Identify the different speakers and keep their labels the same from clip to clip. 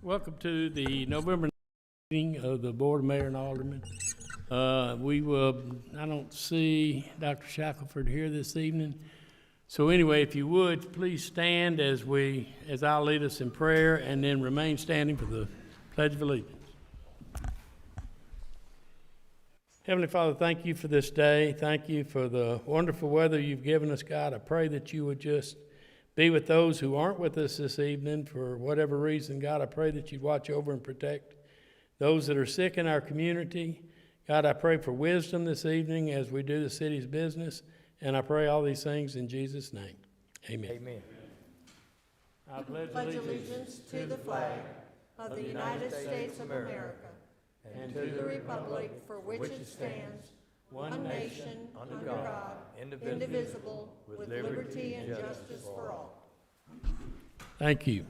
Speaker 1: Welcome to the November meeting of the Board of Mayor and Aldermen. I don't see Dr. Shackelford here this evening. So anyway, if you would, please stand as I'll lead us in prayer, and then remain standing for the Pledge of Allegiance. Heavenly Father, thank you for this day. Thank you for the wonderful weather you've given us, God. I pray that you would just be with those who aren't with us this evening for whatever reason. God, I pray that you'd watch over and protect those that are sick in our community. God, I pray for wisdom this evening as we do the city's business. And I pray all these things in Jesus' name. Amen.
Speaker 2: Amen.
Speaker 1: I pledge
Speaker 3: allegiance to the flag of the United States of America and to the republic for which it stands, one nation, under God, indivisible, with liberty and justice for all.
Speaker 1: Thank you.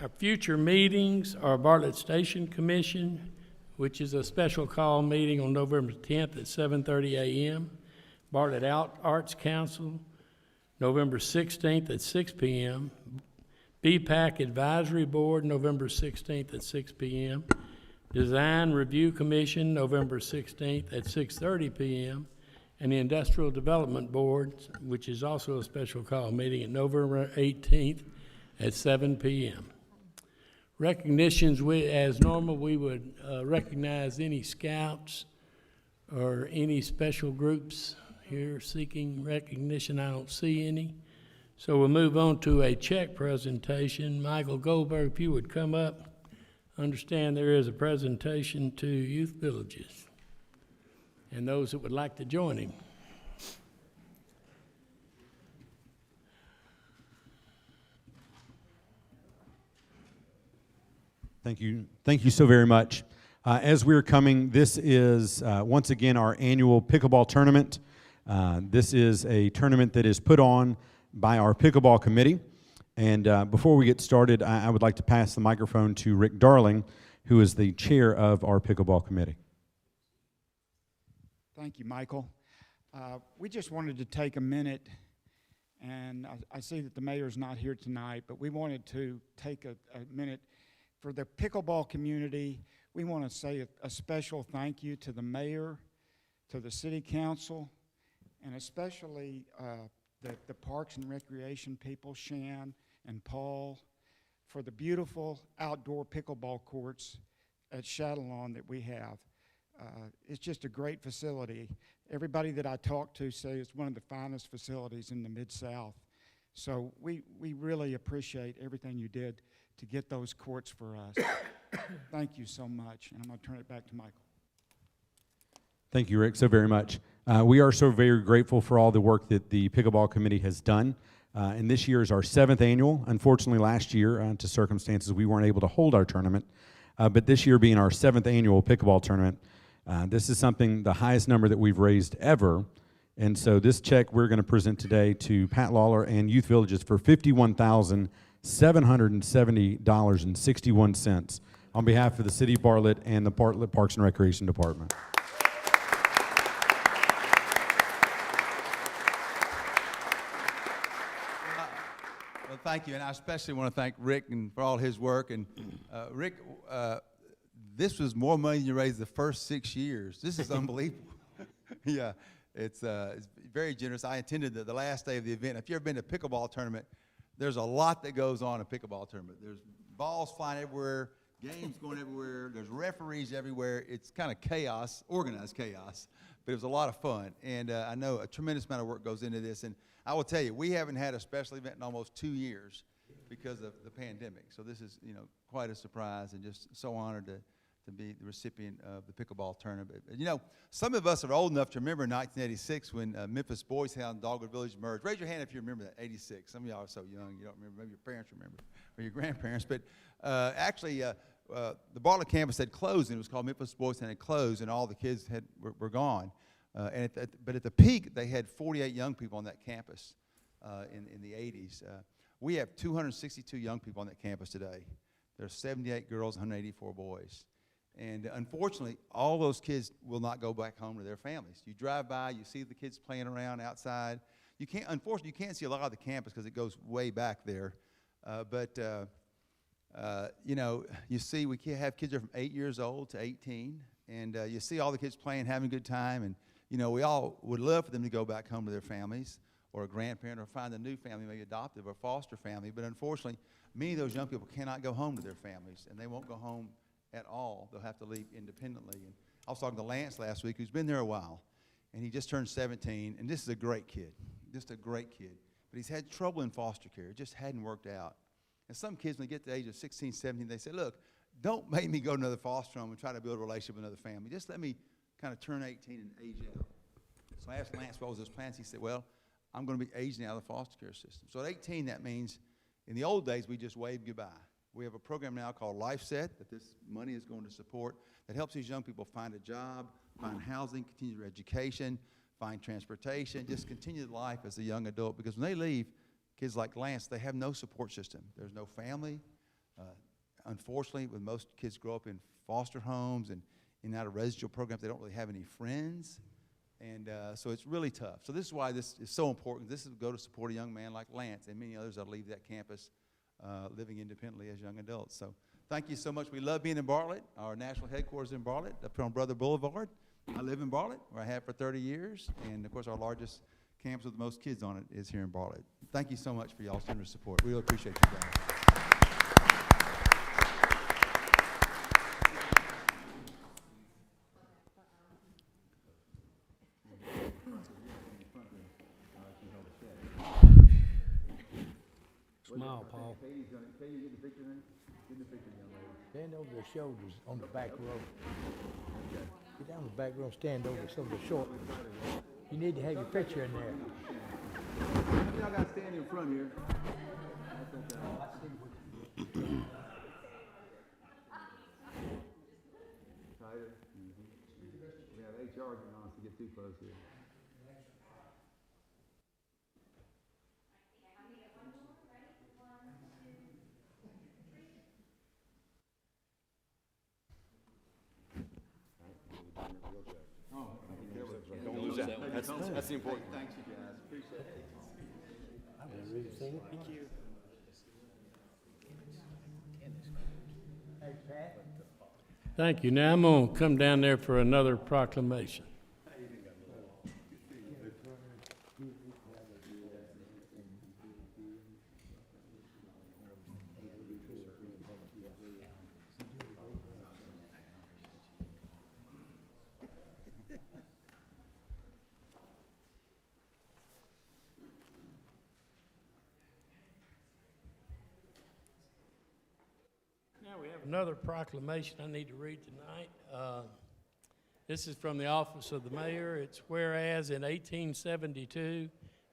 Speaker 1: Our future meetings are Bartlett Station Commission, which is a special call meeting on November 10th at 7:30 a.m. Bartlett Arts Council, November 16th at 6 p.m. BPAC Advisory Board, November 16th at 6 p.m. Design Review Commission, November 16th at 6:30 p.m. And the Industrial Development Board, which is also a special call meeting, at November 18th at 7 p.m. Recognitions, as normal, we would recognize any scouts or any special groups here seeking recognition. I don't see any. So we'll move on to a check presentation. Michael Goldberg, if you would come up. Understand there is a presentation to Youth Villages and those that would like to join him.
Speaker 4: Thank you so very much. As we're coming, this is once again our annual pickleball tournament. This is a tournament that is put on by our pickleball committee. And before we get started, I would like to pass the microphone to Rick Darling, who is the chair of our pickleball committee.
Speaker 5: Thank you, Michael. We just wanted to take a minute, and I see that the mayor's not here tonight, but we wanted to take a minute for the pickleball community. We want to say a special thank you to the mayor, to the city council, and especially the Parks and Recreation people, Shan and Paul, for the beautiful outdoor pickleball courts at Chatillon that we have. It's just a great facility. Everybody that I talk to say it's one of the finest facilities in the Mid-South. So we really appreciate everything you did to get those courts for us. Thank you so much, and I'm going to turn it back to Michael.
Speaker 4: Thank you, Rick, so very much. We are so very grateful for all the work that the Pickleball Committee has done. And this year is our 7th annual. Unfortunately, last year, to circumstances, we weren't able to hold our tournament. But this year being our 7th annual pickleball tournament, this is the highest number that we've raised ever. And so this check we're going to present today to Pat Lawler and Youth Villages for $51,770.61 on behalf of the City of Bartlett and the Bartlett Parks and Recreation Department.
Speaker 6: Well, thank you, and I especially want to thank Rick for all his work. And Rick, this was more money than you raised the first 6 years. This is unbelievable. Yeah, it's very generous. I attended the last day of the event. If you've ever been to a pickleball tournament, there's a lot that goes on in a pickleball tournament. There's balls flying everywhere, games going everywhere, there's referees everywhere. It's kind of chaos, organized chaos, but it was a lot of fun. And I know a tremendous amount of work goes into this. And I will tell you, we haven't had a special event in almost 2 years because of the pandemic. So this is, quite a surprise, and just so honored to be the recipient of the pickleball tournament. Some of us are old enough to remember 1986 when Memphis Boys Town and Dogwood Village merged. Raise your hand if you remember that, 86. Some of y'all are so young, you don't remember. Maybe your parents remember, or your grandparents. But actually, the Bartlett campus had closed, and it was called Memphis Boys Town. It closed, and all the kids were gone. But at the peak, they had 48 young people on that campus in the 80s. We have 262 young people on that campus today. There's 78 girls, 184 boys. And unfortunately, all those kids will not go back home to their families. You drive by, you see the kids playing around outside. Unfortunately, you can't see a lot of the campus because it goes way back there. You know, you see we have kids that are from 8 years old to 18, and you see all the kids playing, having a good time, and, you know, we all would love for them to go back home to their families or a grandparent or find a new family, maybe adoptive or foster family. But unfortunately, many of those young people cannot go home to their families, and they won't go home at all. They'll have to leave independently. And I was talking to Lance last week, who's been there a while, and he just turned 17, and this is a great kid, just a great kid. But he's had trouble in foster care. It just hadn't worked out. And some kids, when they get to the age of 16, 17, they say, look, don't make me go to another foster home and try to build a relationship with another family. Just let me kind of turn 18 and age out. So I asked Lance what was his plans. He said, well, I'm going to be aging out of the foster care system. So at 18, that means in the old days, we just waved goodbye. We have a program now called LifeSet that this money is going to support that helps these young people find a job, find housing, continue their education, find transportation, just continue life as a young adult. Because when they leave, kids like Lance, they have no support system. There's no family. Unfortunately, when most kids grow up in foster homes and in and out of residential programs, they don't really have any friends. And so it's really tough. So this is why this is so important. This is to go to support a young man like Lance and many others that leave that campus living independently as young adults. So thank you so much. We love being in Bartlett. Our national headquarters in Bartlett, up on Brother Boulevard. I live in Bartlett, where I have for 30 years. And, of course, our largest campus with the most kids on it is here in Bartlett. Thank you so much for y'all's generous support. We really appreciate you guys.
Speaker 1: Smile, Paul.
Speaker 2: Stand over their shoulders on the back row. Get down the back row and stand over some of the short ones. You need to have your picture in there.
Speaker 6: Y'all got to stand in front here. Tighter. We have HR getting on us to get too close here.
Speaker 7: Don't lose that. That's the important.
Speaker 6: Thanks, you guys. Appreciate it.
Speaker 2: Thank you. Hey, Pat.
Speaker 1: Thank you. Now I'm going to come down there for another proclamation. Now we have another proclamation I need to read tonight. This is from the office of the mayor. It's whereas in 1872,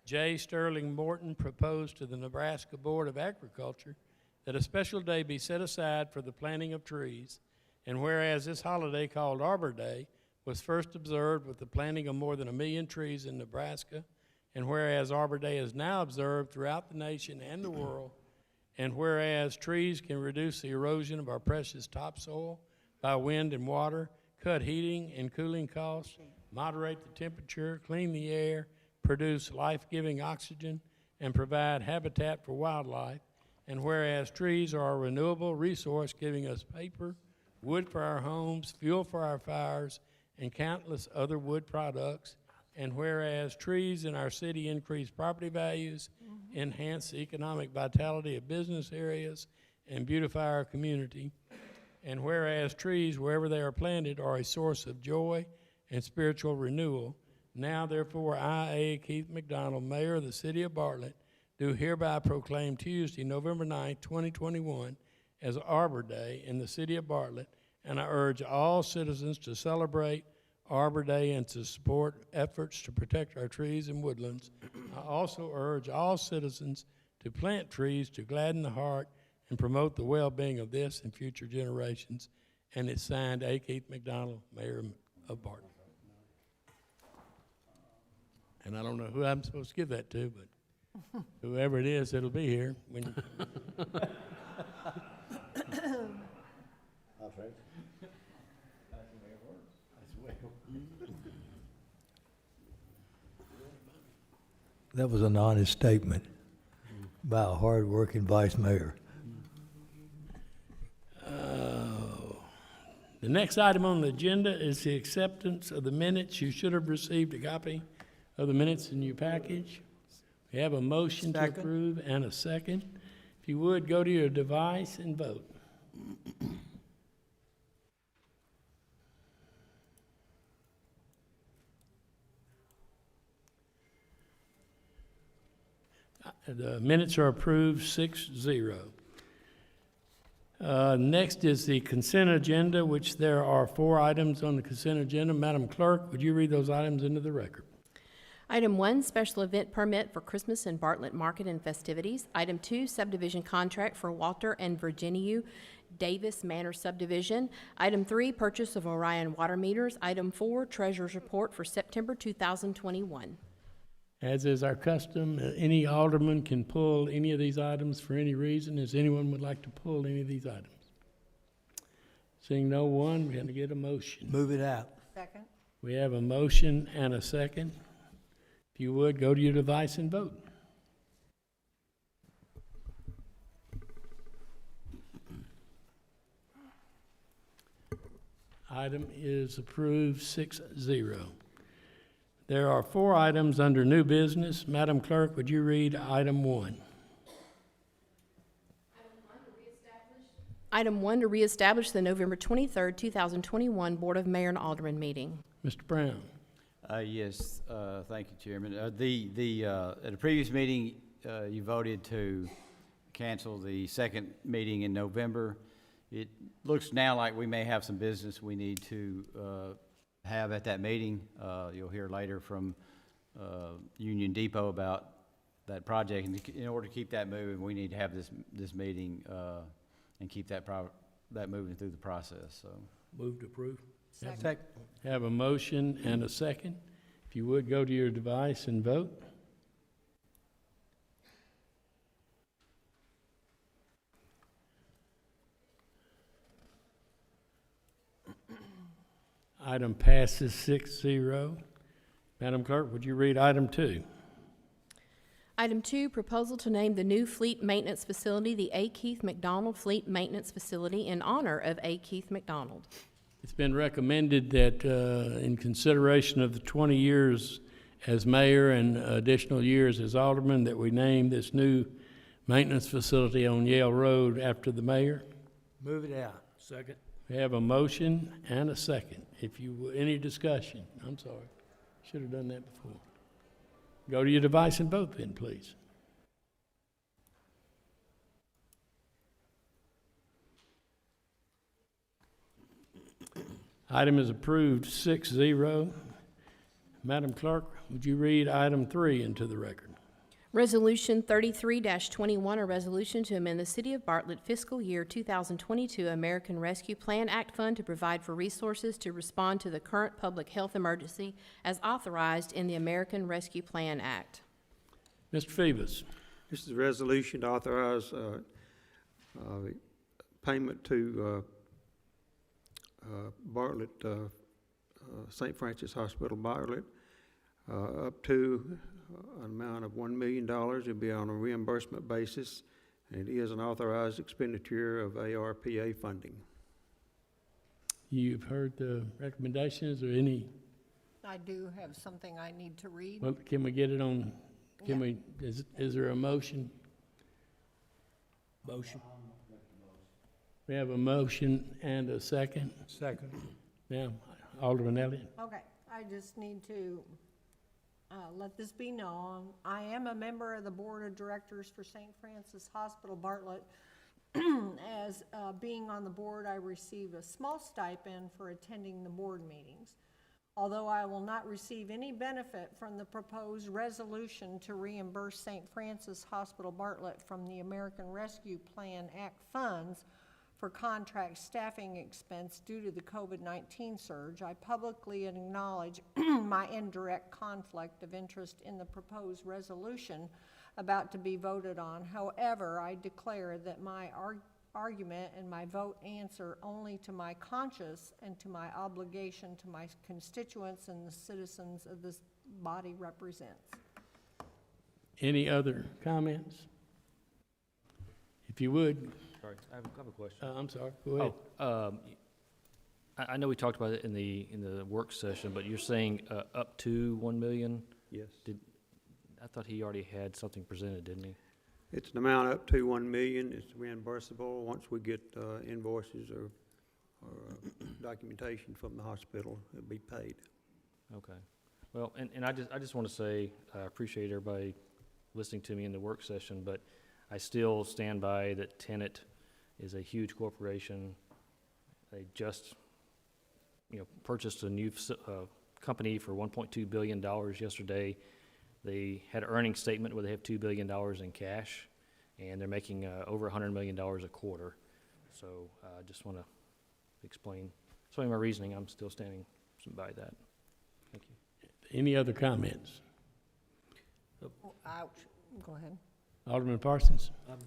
Speaker 1: J. Sterling Morton proposed to the Nebraska Board of Agriculture that a special day be set aside for the planting of trees, and whereas this holiday called Arbor Day was first observed with the planting of more than 1 million trees in Nebraska, and whereas Arbor Day is now observed throughout the nation and the world, and whereas trees can reduce the erosion of our precious topsoil by wind and water, cut heating and cooling costs, moderate the temperature, clean the air, produce life-giving oxygen, and provide habitat for wildlife, and whereas trees are a renewable resource giving us paper, wood for our homes, fuel for our fires, and countless other wood products, and whereas trees in our city increase property values, enhance the economic vitality of business areas, and beautify our community, and whereas trees, wherever they are planted, are a source of joy and spiritual renewal, now therefore I, A. Keith McDonald, Mayor of the City of Bartlett, do hereby proclaim Tuesday, November 9th, 2021, as Arbor Day in the City of Bartlett, and I urge all citizens to celebrate Arbor Day and to support efforts to protect our trees and woodlands. I also urge all citizens to plant trees to gladden the heart and promote the well-being of this and future generations. And it's signed A. Keith McDonald, Mayor of Bartlett. And I don't know who I'm supposed to give that to, but whoever it is, it'll be here. When
Speaker 2: That was an honest statement. by a hard-working vice mayor.
Speaker 1: The next item on the agenda is the acceptance of the minutes. You should have received a copy of the minutes in your package. We have a motion to
Speaker 2: Second.
Speaker 1: approve and a second. If you would, go to your device and vote. The minutes are approved 6-0. Next is the consent agenda, which there are 4 items on the consent agenda. Madam Clerk, would you read those items into the record?
Speaker 8: Item 1, special event permit for Christmas and Bartlett Market and festivities. Item 2, subdivision contract for Walter and Virginia Davis Manor subdivision. Item 3, purchase of Orion water meters. Item 4, treasurer's report for September 2021.
Speaker 1: As is our custom, any alderman can pull any of these items for any reason. Does anyone would like to pull any of these items? Seeing no one, we're going to get a motion.
Speaker 2: Move it out.
Speaker 3: Second.
Speaker 1: We have a motion and a second. If you would, go to your device and vote. Item is approved 6-0. There are 4 items under new business. Madam Clerk, would you read item 1?
Speaker 8: Item 1, to reestablish the November 23rd, 2021 Board of Mayor and Aldermen meeting.
Speaker 1: Mr. Brown.
Speaker 9: Yes, thank you, Chairman. At a previous meeting, you voted to cancel the second meeting in November. It looks now like we may have some business we need to have at that meeting. You'll hear later from Union Depot about that project. And in order to keep that moving, we need to have this meeting and keep that moving through the process. So,
Speaker 1: Move to approve.
Speaker 2: Second.
Speaker 1: Have a motion and a second. If you would, go to your device and vote. Item passes 6-0. Madam Clerk, would you read item 2?
Speaker 8: Item 2, proposal to name the new fleet maintenance facility the A. Keith McDonald Fleet Maintenance Facility in honor of A. Keith McDonald.
Speaker 1: It's been recommended that in consideration of the 20 years as mayor and additional years as alderman, that we name this new maintenance facility on Yale Road after the mayor.
Speaker 2: Move it out.
Speaker 1: Second. We have a motion and a second. If you, any discussion? I'm sorry. Should have done that before. Go to your device and vote then, please. Item is approved 6-0. Madam Clerk, would you read item 3 into the record?
Speaker 8: Resolution 33-21, a resolution to amend the City of Bartlett fiscal year 2022 American Rescue Plan Act Fund to provide for resources to respond to the current public health emergency as authorized in the American Rescue Plan Act.
Speaker 1: Mr. Phoebus.
Speaker 10: This is a resolution to authorize payment to Bartlett, St. Francis Hospital, Bartlett, up to an amount of $1 million. It'll be on a reimbursement basis, and it is an authorized expenditure of ARPA funding.
Speaker 1: You've heard the recommendations or any,
Speaker 3: I do have something I need to read.
Speaker 1: well, can we get it on, can we, is there a motion? Motion. We have a motion and a second.
Speaker 2: Second.
Speaker 1: Now, Alderman Elliott.
Speaker 3: Okay, I just need to let this be known. I am a member of the Board of Directors for St. Francis Hospital, Bartlett. As being on the board, I receive a small stipend for attending the board meetings. Although I will not receive any benefit from the proposed resolution to reimburse St. Francis Hospital, Bartlett from the American Rescue Plan Act funds for contract staffing expense due to the COVID-19 surge, I publicly acknowledge my indirect conflict of interest in the proposed resolution about to be voted on. However, I declare that my argument and my vote answer only to my conscience and to my obligation to my constituents and the citizens of this body represents.
Speaker 1: Any other comments? If you would,
Speaker 7: Sorry, I have a question.
Speaker 1: I'm sorry, go ahead.
Speaker 7: I know we talked about it in the work session, but you're saying up to 1 million?
Speaker 10: Yes.
Speaker 7: I thought he already had something presented, didn't he?
Speaker 10: It's an amount up to 1 million. It's reimbursable once we get invoices or documentation from the hospital. It'll be paid.
Speaker 7: Okay. Well, and I just want to say, I appreciate everybody listening to me in the work session, but I still stand by that Tenet is a huge corporation. They just, purchased a new company for $1.2 billion yesterday. They had an earnings statement where they have $2 billion in cash, and they're making over $100 million a quarter. So I just want to explain my reasoning. I'm still standing by that. Thank you.
Speaker 1: Any other comments?
Speaker 3: Ouch. Go ahead.
Speaker 1: Alderman Parsons?
Speaker 11: I'm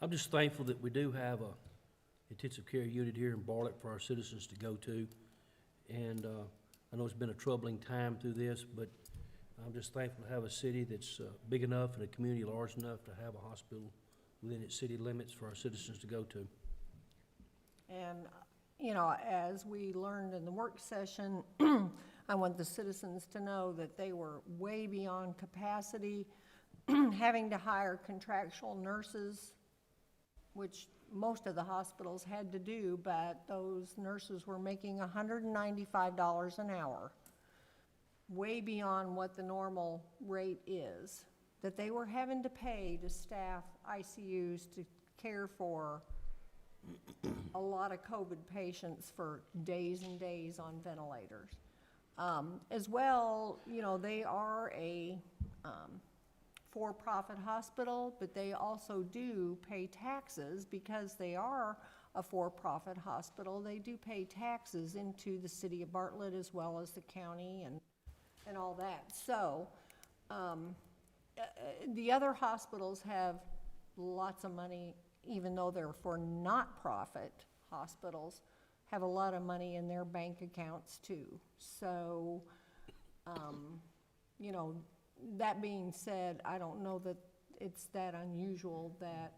Speaker 11: just thankful that we do have a intensive care unit here in Bartlett for our citizens to go to. And I know it's been a troubling time through this, but I'm just thankful to have a city that's big enough and a community large enough to have a hospital within its city limits for our citizens to go to.
Speaker 3: And, as we learned in the work session, I want the citizens to know that they were way beyond capacity, having to hire contractual nurses, which most of the hospitals had to do, but those nurses were making $195 an hour, way beyond what the normal rate is, that they were having to pay to staff ICUs to care for a lot of COVID patients for days and days on ventilators. As well, they are a for-profit hospital, but they also do pay taxes because they are a for-profit hospital. They do pay taxes into the city of Bartlett as well as the county and all that. So the other hospitals have lots of money, even though they're for not-profit hospitals, have a lot of money in their bank accounts too. So, that being said, I don't know that it's that unusual that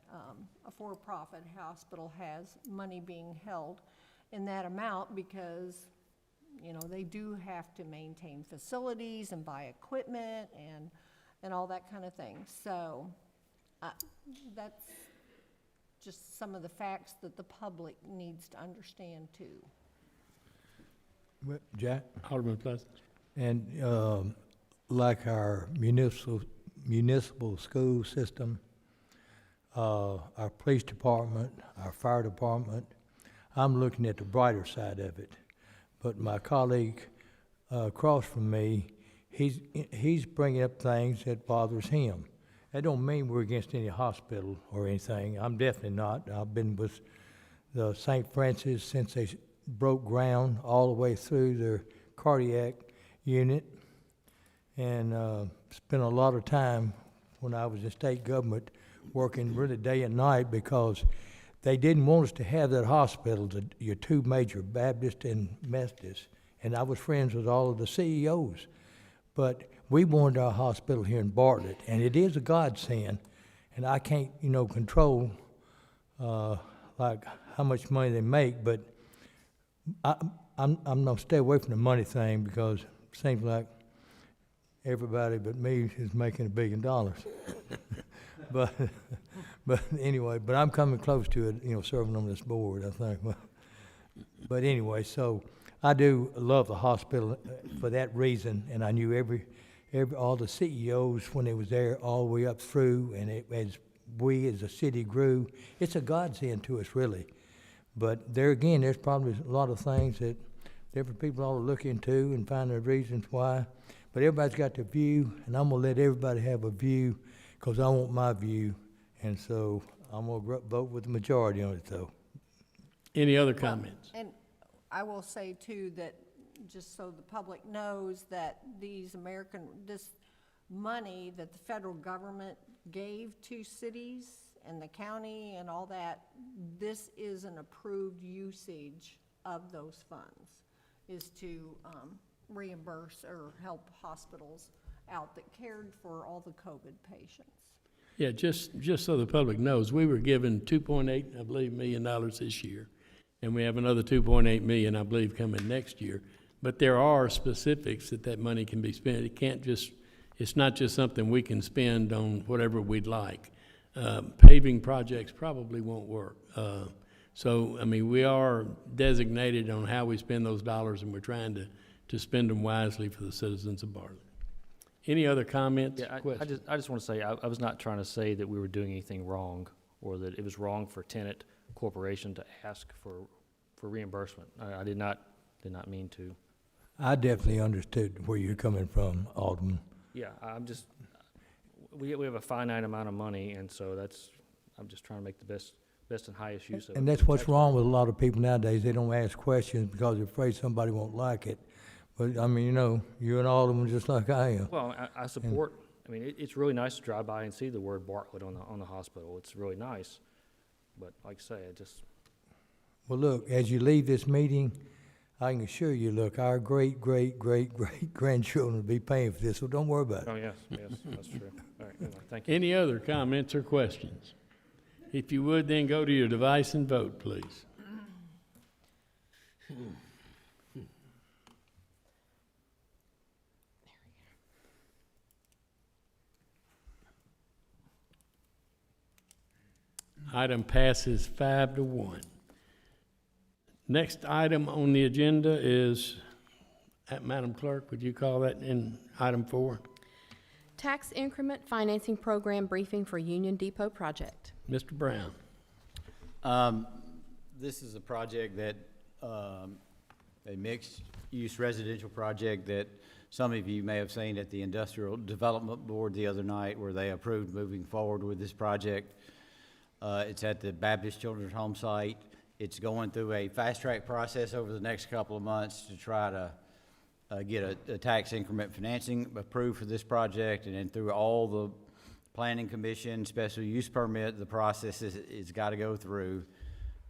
Speaker 3: a for-profit hospital has money being held in that amount because, they do have to maintain facilities and buy equipment and all that kind of thing. So that's just some of the facts that the public needs to understand too.
Speaker 2: Well, Jack?
Speaker 1: Alderman Pleasant?
Speaker 2: And like our municipal school system, our police department, our fire department, I'm looking at the brighter side of it. But my colleague across from me, he's bringing up things that bothers him. That don't mean we're against any hospital or anything. I'm definitely not. I've been with the St. Francis since they broke ground all the way through their cardiac unit, and spent a lot of time when I was in state government working really day and night because they didn't want us to have that hospital, your two major, Baptist and Methodist, and I was friends with all of the CEOs. But we wanted our hospital here in Bartlett, and it is a godsend, and I can't, control like how much money they make, but I'm gonna stay away from the money thing because it seems like everybody but me is making $1 billion. but anyway, but I'm coming close to it, serving on this board, I think. But anyway, so I do love the hospital for that reason, and I knew all the CEOs when they was there all the way up through, and as a city grew, it's a godsend to us, really. But there again, there's probably a lot of things that different people ought to look into and find the reasons why. But everybody's got their view, and I'm gonna let everybody have a view because I want my view, and so I'm gonna vote with the majority on it, though.
Speaker 1: Any other comments?
Speaker 3: And I will say too that, just so the public knows, that this money that the federal government gave to cities and the county and all that, this is an approved usage of those funds, is to reimburse or help hospitals out that cared for all the COVID patients.
Speaker 1: Yeah, just so the public knows, we were given $2.8, I believe, $million this year. And we have another 2.8 million, I believe, coming next year. But there are specifics that money can be spent. It's not just something we can spend on whatever we'd like. Paving projects probably won't work. So, I mean, we are designated on how we spend those dollars, and we're trying to spend them wisely for the citizens of Bartlett. Any other comments,
Speaker 7: Yeah,
Speaker 1: questions?
Speaker 7: I just want to say, I was not trying to say that we were doing anything wrong, or that it was wrong for Tenet Corporation to ask for reimbursement. I did not mean to.
Speaker 2: I definitely understood where you're coming from, Alderman.
Speaker 7: Yeah, we have a finite amount of money, and so I'm just trying to make the best and highest use of it.
Speaker 2: And that's what's wrong with a lot of people nowadays. They don't ask questions because they're afraid somebody won't like it. But, I mean, you know, you're an alderman just like I am.
Speaker 7: Well, I support, I mean, it's really nice to drive by and see the word Bartlett on the hospital. It's really nice. But like I say,
Speaker 2: Well, look, as you leave this meeting, I can assure you, look, our great-great-great-great-grandchildren will be paying for this, so don't worry about it.
Speaker 7: oh, yes, that's true. All right, anyway, thank you.
Speaker 1: Any other comments or questions? If you would, then go to your device and vote, please. Item passes 5-1. Next item on the agenda is, Madam Clerk, would you call that in item 4?
Speaker 8: Tax increment financing program briefing for Union Depot project.
Speaker 1: Mr. Brown.
Speaker 9: This is a project that, a mixed-use residential project that some of you may have seen at the Industrial Development Board the other night, where they approved moving forward with this project. It's at the Baptist Children's Home site. It's going through a fast-track process over the next couple of months to try to get a tax increment financing approved for this project, and then through all the planning commission, special use permit, the process is got to go through.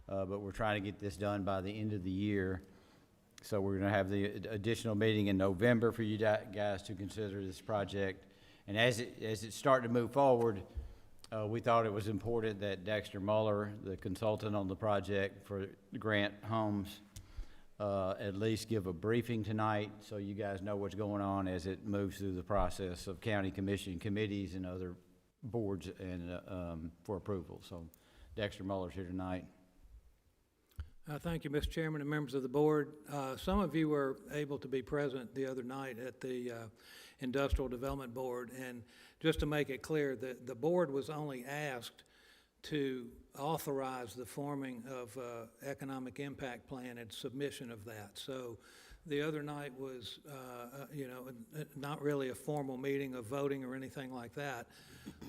Speaker 9: But we're trying to get this done by the end of the year. So we're going to have the additional meeting in November for you guys to consider this project. And as it's starting to move forward, we thought it was important that Dexter Muller, the consultant on the project for Grant Homes, at least give a briefing tonight so you guys know what's going on as it moves through the process of county commission committees and other boards and for approval. So Dexter Muller's here tonight.
Speaker 12: Thank you, Mr. Chairman and members of the board. Some of you were able to be present the other night at the Industrial Development Board, and just to make it clear that the board was only asked to authorize the forming of economic impact plan and submission of that. So the other night was, not really a formal meeting of voting or anything like that.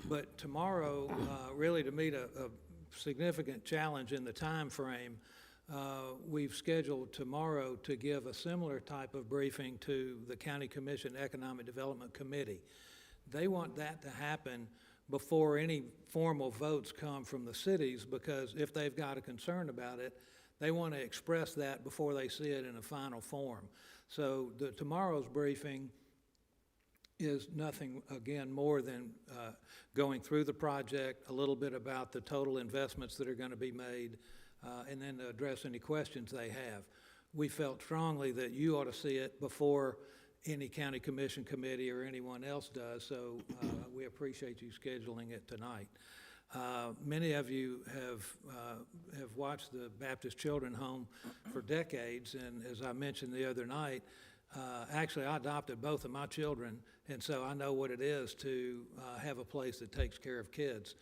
Speaker 12: But tomorrow, really to meet a significant challenge in the time frame, we've scheduled tomorrow to give a similar type of briefing to the County Commission Economic Development Committee. They want that to happen before any formal votes come from the cities, because if they've got a concern about it, they want to express that before they see it in a final form. So tomorrow's briefing is nothing, again, more than going through the project, a little bit about the total investments that are going to be made, and then to address any questions they have. We felt strongly that you ought to see it before any county commission committee or anyone else does, so we appreciate you scheduling it tonight. Many of you have watched the Baptist Children's Home for decades, and as I mentioned the other night, actually I adopted both of my children, and so I know what it is to have a place that takes care of kids.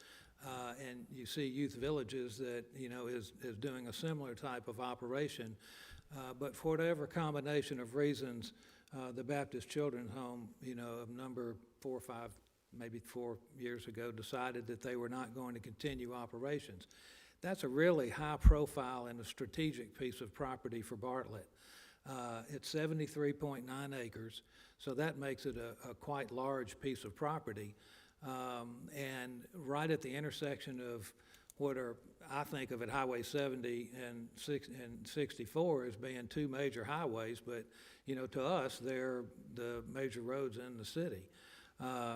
Speaker 12: And you see youth villages that, is doing a similar type of operation. But for whatever combination of reasons, the Baptist Children's Home, of number 4 or 5, maybe 4 years ago, decided that they were not going to continue operations. That's a really high profile and a strategic piece of property for Bartlett. It's 73.9 acres, so that makes it a quite large piece of property. And right at the intersection of what are, I think of it, Highway 70 and 64 as being two major highways, but to us they're the major roads in the city.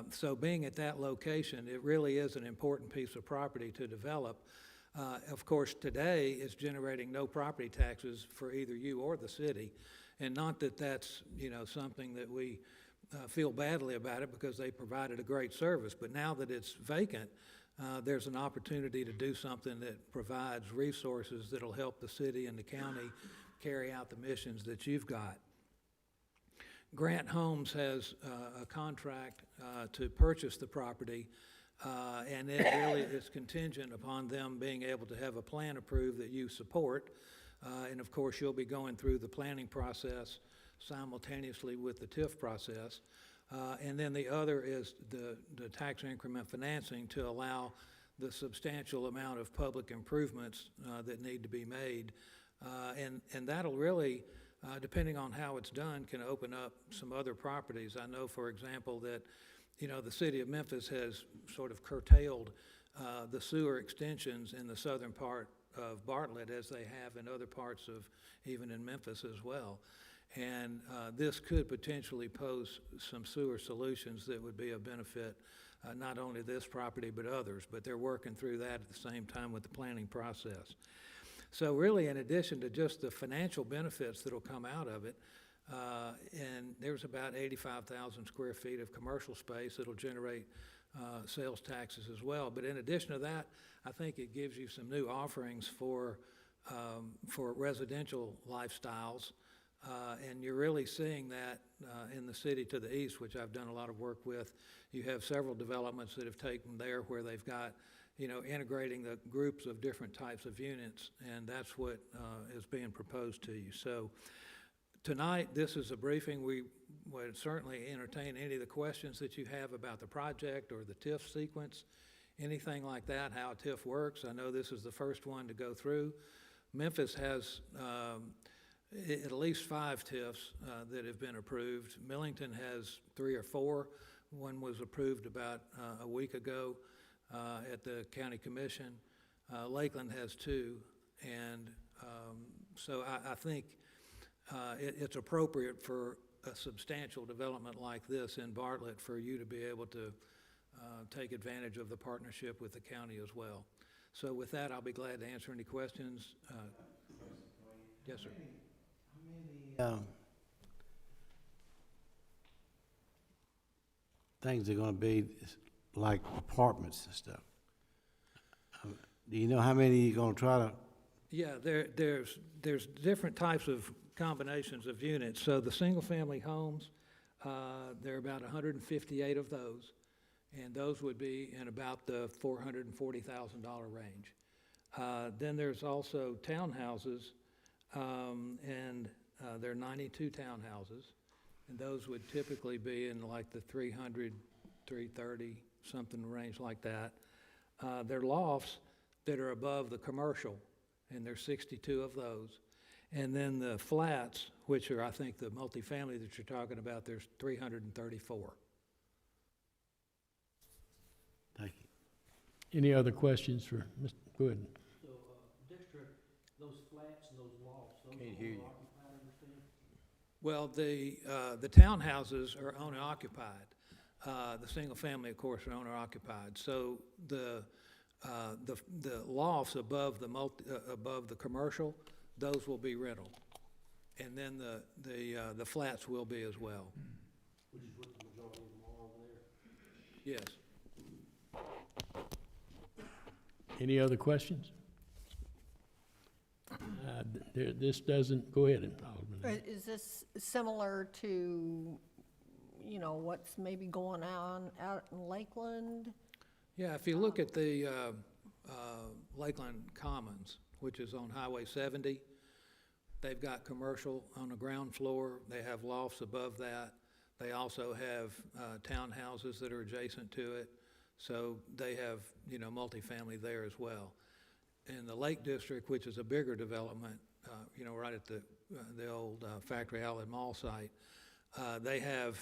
Speaker 12: So being at that location, it really is an important piece of property to develop. Of course, today, it's generating no property taxes for either you or the city. And not that that's, something that we feel badly about it, because they provided a great service. But now that it's vacant, there's an opportunity to do something that provides resources that'll help the city and the county carry out the missions that you've got. Grant Homes has a contract to purchase the property, and it really is contingent upon them being able to have a plan approved that you support. And of course, you'll be going through the planning process simultaneously with the TIF process. And then the other is the tax increment financing to allow the substantial amount of public improvements that need to be made. And that'll really, depending on how it's done, can open up some other properties. I know, for example, that the city of Memphis has sort of curtailed the sewer extensions in the southern part of Bartlett, as they have in other parts of, even in Memphis as well. And this could potentially pose some sewer solutions that would be of benefit, not only this property but others, but they're working through that at the same time with the planning process. So really, in addition to just the financial benefits that'll come out of it, and there's about 85,000 square feet of commercial space that'll generate sales taxes as well. But in addition to that, I think it gives you some new offerings for residential lifestyles. And you're really seeing that in the city to the east, which I've done a lot of work with. You have several developments that have taken there where they've got, integrating the groups of different types of units, and that's what is being proposed to you. So tonight, this is a briefing. We would certainly entertain any of the questions that you have about the project or the TIF sequence, anything like that, how TIF works. I know this is the first one to go through. Memphis has at least 5 TIFs that have been approved. Millington has 3 or 4. One was approved about a week ago at the county commission. Lakeland has 2, and so I think it's appropriate for a substantial development like this in Bartlett for you to be able to take advantage of the partnership with the county as well. So with that, I'll be glad to answer any questions. Yes, sir.
Speaker 13: Things are gonna be like apartments and stuff. Do you know how many you're gonna try to?
Speaker 12: Yeah, there's different types of combinations of units. So the single-family homes, there are about 158 of those, and those would be in about the $440,000 range. Then there's also townhouses, and there are 92 townhouses, and those would typically be in like the 300, 330, something range like that. There are lofts that are above the commercial, and there's 62 of those. And then the flats, which are, I think, the multifamily that you're talking about, there's 334.
Speaker 13: Thank you.
Speaker 1: Any other questions for Mr. Gooden?
Speaker 11: So, Dexter, those flats and those lofts, those
Speaker 9: Can't hear you.
Speaker 11: are occupied, I understand?
Speaker 12: Well, the townhouses are owner-occupied. The single-family, of course, are owner-occupied. So the lofts above the commercial, those will be rental. And then the flats will be as well.
Speaker 11: Which is what the majority of them are over there?
Speaker 12: Yes.
Speaker 1: Any other questions? This doesn't, go ahead, Alderman.
Speaker 3: Is this similar to, what's maybe going on out in Lakeland?
Speaker 12: Yeah, if you look at the Lakeland Commons, which is on Highway 70, they've got commercial on the ground floor. They have lofts above that. They also have townhouses that are adjacent to it. So they have, multifamily there as well. In the Lake District, which is a bigger development, right at the old Factory Outlet Mall site, they have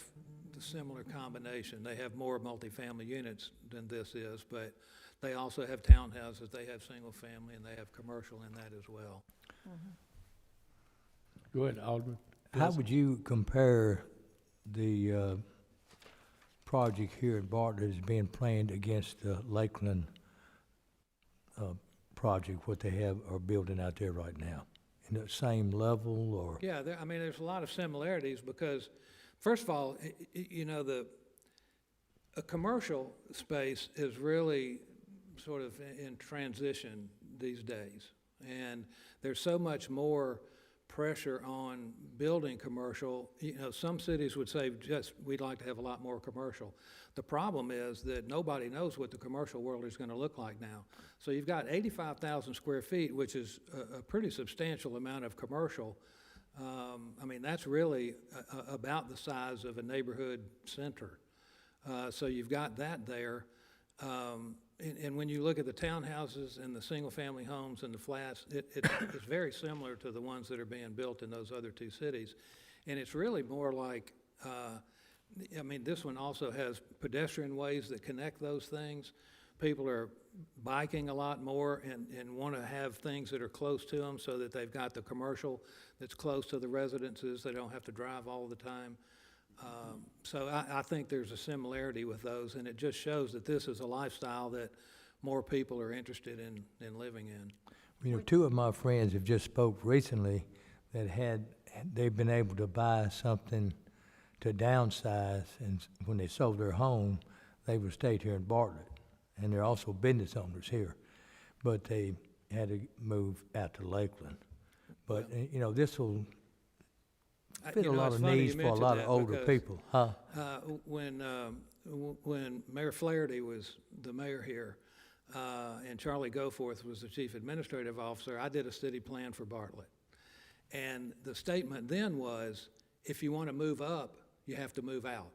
Speaker 12: the similar combination. They have more multifamily units than this is, but they also have townhouses, they have single family, and they have commercial in that as well.
Speaker 1: Go ahead, Alderman.
Speaker 2: How would you compare the project here at Bartlett is being planned against the Lakeland project, what they are building out there right now? In the same level, or?
Speaker 12: Yeah, I mean, there's a lot of similarities because, first of all, you know, a commercial space is really sort of in transition these days. And there's so much more pressure on building commercial. You know, some cities would say, we'd like to have a lot more commercial. The problem is that nobody knows what the commercial world is going to look like now. So you've got 85,000 square feet, which is a pretty substantial amount of commercial. I mean, that's really about the size of a neighborhood center. So you've got that there. And when you look at the townhouses and the single-family homes and the flats, it's very similar to the ones that are being built in those other two cities. And it's really more like, I mean, this one also has pedestrian ways that connect those things. People are biking a lot more and want to have things that are close to them so that they've got the commercial that's close to the residences. They don't have to drive all the time. So I think there's a similarity with those, and it just shows that this is a lifestyle that more people are interested in living in.
Speaker 2: You know, two of my friends have just spoke recently that they've been able to buy something to downsize, and when they sold their home, they would stay here in Bartlett. And they're also business owners here, but they had to move out to Lakeland. But, you know, this will fit a lot of needs for a lot of older people, huh?
Speaker 12: When Mayor Flaherty was the mayor here, and Charlie Goforth was the chief administrative officer, I did a city plan for Bartlett. And the statement then was, if you want to move up, you have to move out.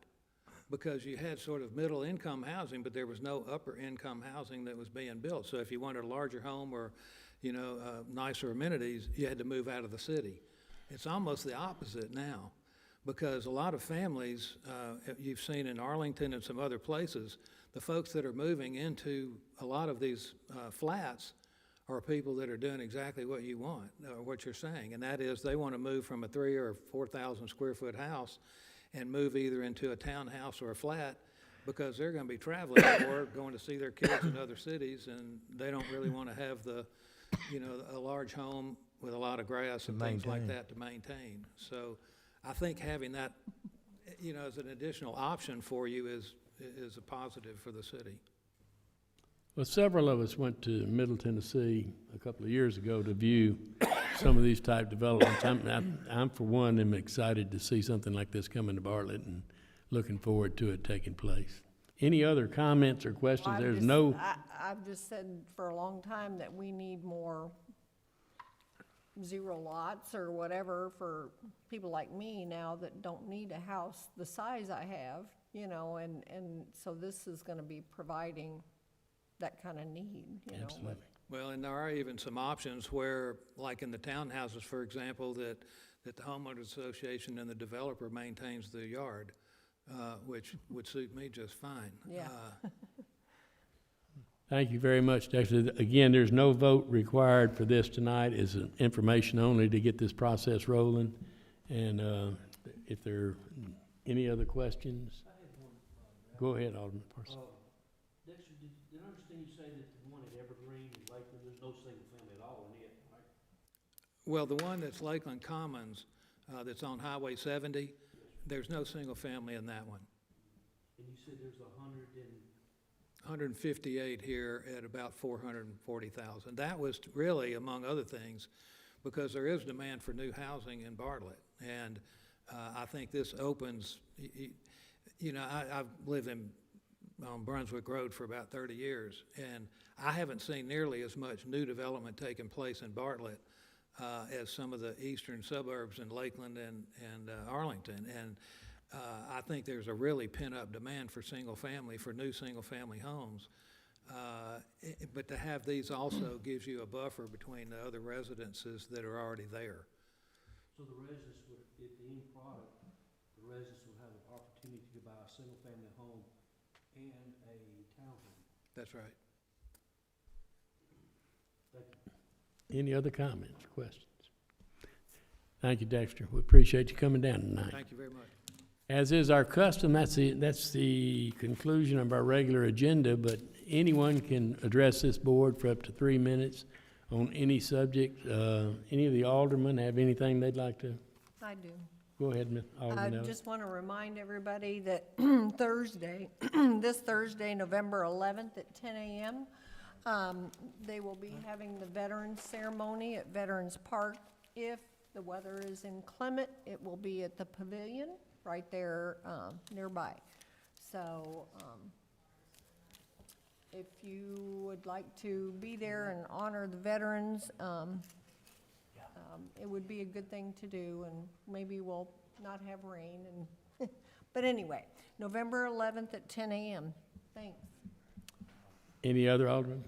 Speaker 12: Because you had sort of middle income housing, but there was no upper income housing that was being built. So if you wanted a larger home or, you know, nicer amenities, you had to move out of the city. It's almost the opposite now, because a lot of families, you've seen in Arlington and some other places, the folks that are moving into a lot of these flats are people that are doing exactly what you want, or what you're saying, and that is they want to move from a 3,000 or 4,000 square foot house and move either into a townhouse or a flat, because they're going to be traveling or going to see their kids in other cities, and they don't really want to have you know, a large home with a lot of grass and things like that to maintain. So I think having that, you know, as an additional option for you is a positive for the city.
Speaker 1: Well, several of us went to Middle Tennessee a couple of years ago to view some of these type developments. I'm for one, am excited to see something like this coming to Bartlett and looking forward to it taking place. Any other comments or questions?
Speaker 3: I've just said for a long time that we need more zero lots or whatever for people like me now that don't need a house the size I have, you know, and so this is going to be providing that kind of need, you
Speaker 1: Absolutely.
Speaker 3: know.
Speaker 12: Well, and there are even some options where, like in the townhouses, for example, that the homeowners association and the developer maintains the yard, which would suit me just fine.
Speaker 3: Yeah.
Speaker 1: Thank you very much, Dexter. Again, there's no vote required for this tonight. It's an information only to get this process rolling. And if there are any other questions, go ahead, Alderman Parsons.
Speaker 11: Dexter, did I understand you say that the one at Evergreen and Lakeland, there's no single family at all in it, right?
Speaker 12: Well, the one that's Lakeland Commons, that's on Highway 70, there's no single family in that one.
Speaker 11: And you said there's
Speaker 12: 158 here at about 440,000. That was really, among other things, because there is demand for new housing in Bartlett. And I think this opens, you know, I've lived on Brunswick Road for about 30 years, and I haven't seen nearly as much new development taking place in Bartlett as some of the eastern suburbs in Lakeland and Arlington. And I think there's a really pent-up demand for new single-family homes. But to have these also gives you a buffer between the other residences that are already there.
Speaker 11: So the residents would, at the end product, the residents would have an opportunity to buy a single-family home and a townhome.
Speaker 12: That's right.
Speaker 11: Thank you.
Speaker 1: Any other comments or questions? Thank you, Dexter. We appreciate you coming down tonight.
Speaker 12: Thank you very much.
Speaker 1: As is our custom, that's the conclusion of our regular agenda, but anyone can address this board for up to 3 minutes on any subject. Any of the aldermen have anything they'd like to?
Speaker 3: I do.
Speaker 1: Go ahead, Ms.
Speaker 3: I
Speaker 1: Alderman Ellis.
Speaker 3: just want to remind everybody that Thursday, this Thursday, November 11th at 10 a.m., they will be having the Veterans Ceremony at Veterans Park. If the weather is inclement, it will be at the pavilion right there nearby. So if you would like to be there and honor the veterans, it would be a good thing to do, and maybe we'll not have rain. And but anyway, November 11th at 10 a.m. Thanks.
Speaker 1: Any other aldermen?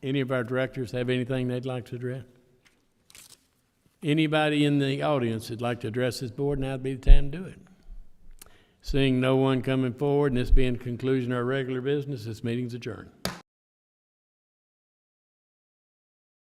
Speaker 1: Any of our directors have anything they'd like to address? Anybody in the audience that'd like to address this board, now'd be the time to do it. Seeing no one coming forward, and this being the conclusion of our regular business, this meeting's adjourned.